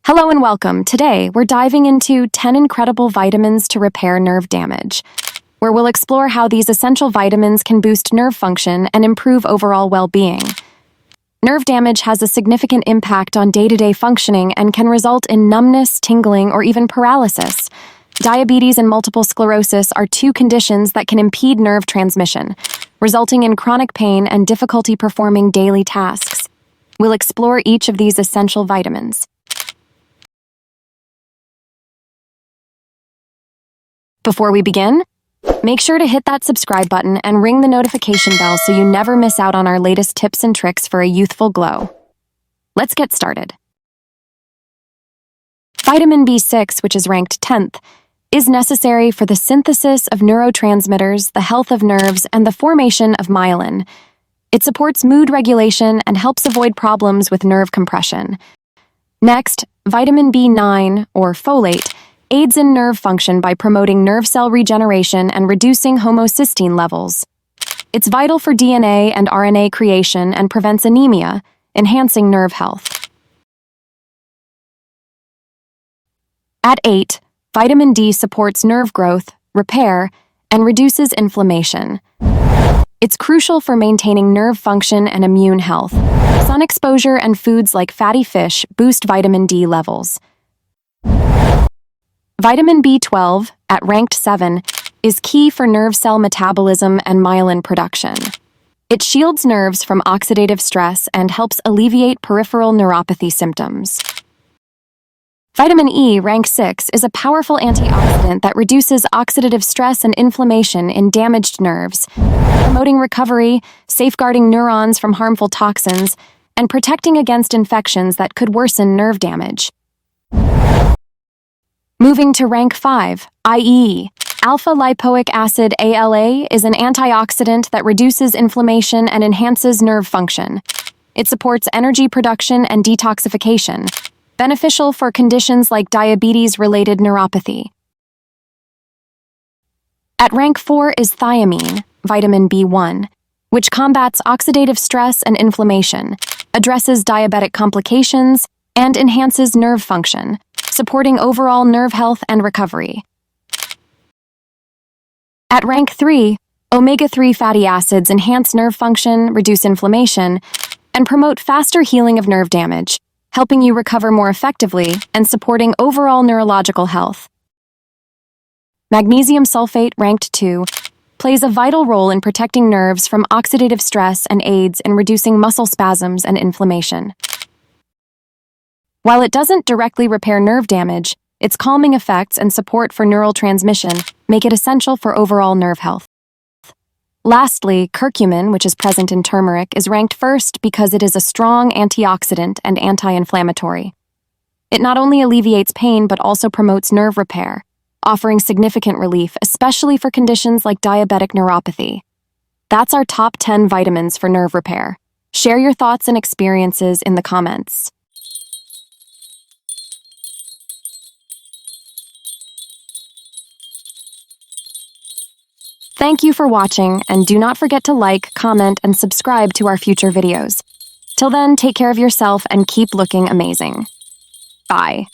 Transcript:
Hello and welcome. Today, we're diving into 10 incredible vitamins to repair nerve damage, where we'll explore how these essential vitamins can boost nerve function and improve overall well-being. Nerve damage has a significant impact on day-to-day functioning and can result in numbness, tingling, or even paralysis. Diabetes and multiple sclerosis are two conditions that can impede nerve transmission, resulting in chronic pain and difficulty performing daily tasks. We'll explore each of these essential vitamins. Before we begin, make sure to hit that subscribe button and ring the notification bell so you never miss out on our latest tips and tricks for a youthful glow. Let's get started. Vitamin B6, which is ranked 10th, is necessary for the synthesis of neurotransmitters, the health of nerves, and the formation of myelin. It supports mood regulation and helps avoid problems with nerve compression. Next, vitamin B9, or folate, aids in nerve function by promoting nerve cell regeneration and reducing homocysteine levels. It's vital for DNA and RNA creation and prevents anemia, enhancing nerve health. At 8, vitamin D supports nerve growth, repair, and reduces inflammation. It's crucial for maintaining nerve function and immune health. Sun exposure and foods like fatty fish boost vitamin D levels. Vitamin B12, at ranked 7, is key for nerve cell metabolism and myelin production. It shields nerves from oxidative stress and helps alleviate peripheral neuropathy symptoms. Vitamin E, rank 6, is a powerful antioxidant that reduces oxidative stress and inflammation in damaged nerves, promoting recovery, safeguarding neurons from harmful toxins, and protecting against infections that could worsen nerve damage. Moving to rank 5, i.e., alpha-lipoic acid ALA is an antioxidant that reduces inflammation and enhances nerve function. It supports energy production and detoxification, beneficial for conditions like diabetes-related neuropathy. At rank 4 is thiamine, vitamin B1, which combats oxidative stress and inflammation, addresses diabetic complications, and enhances nerve function, supporting overall nerve health and recovery. At rank 3, omega-3 fatty acids enhance nerve function, reduce inflammation, and promote faster healing of nerve damage, helping you recover more effectively and supporting overall neurological health. Magnesium sulfate, ranked 2, plays a vital role in protecting nerves from oxidative stress and aids in reducing muscle spasms and inflammation. While it doesn't directly repair nerve damage, its calming effects and support for neural transmission make it essential for overall nerve health. Lastly, curcumin, which is present in turmeric, is ranked first because it is a strong antioxidant and anti-inflammatory. It not only alleviates pain but also promotes nerve repair, offering significant relief, especially for conditions like diabetic neuropathy. That's our top 10 vitamins for nerve repair. Share your thoughts and experiences in the comments. Thank you for watching, and do not forget to like, comment, and subscribe to our future videos. Till then, take care of yourself and keep looking amazing. Bye.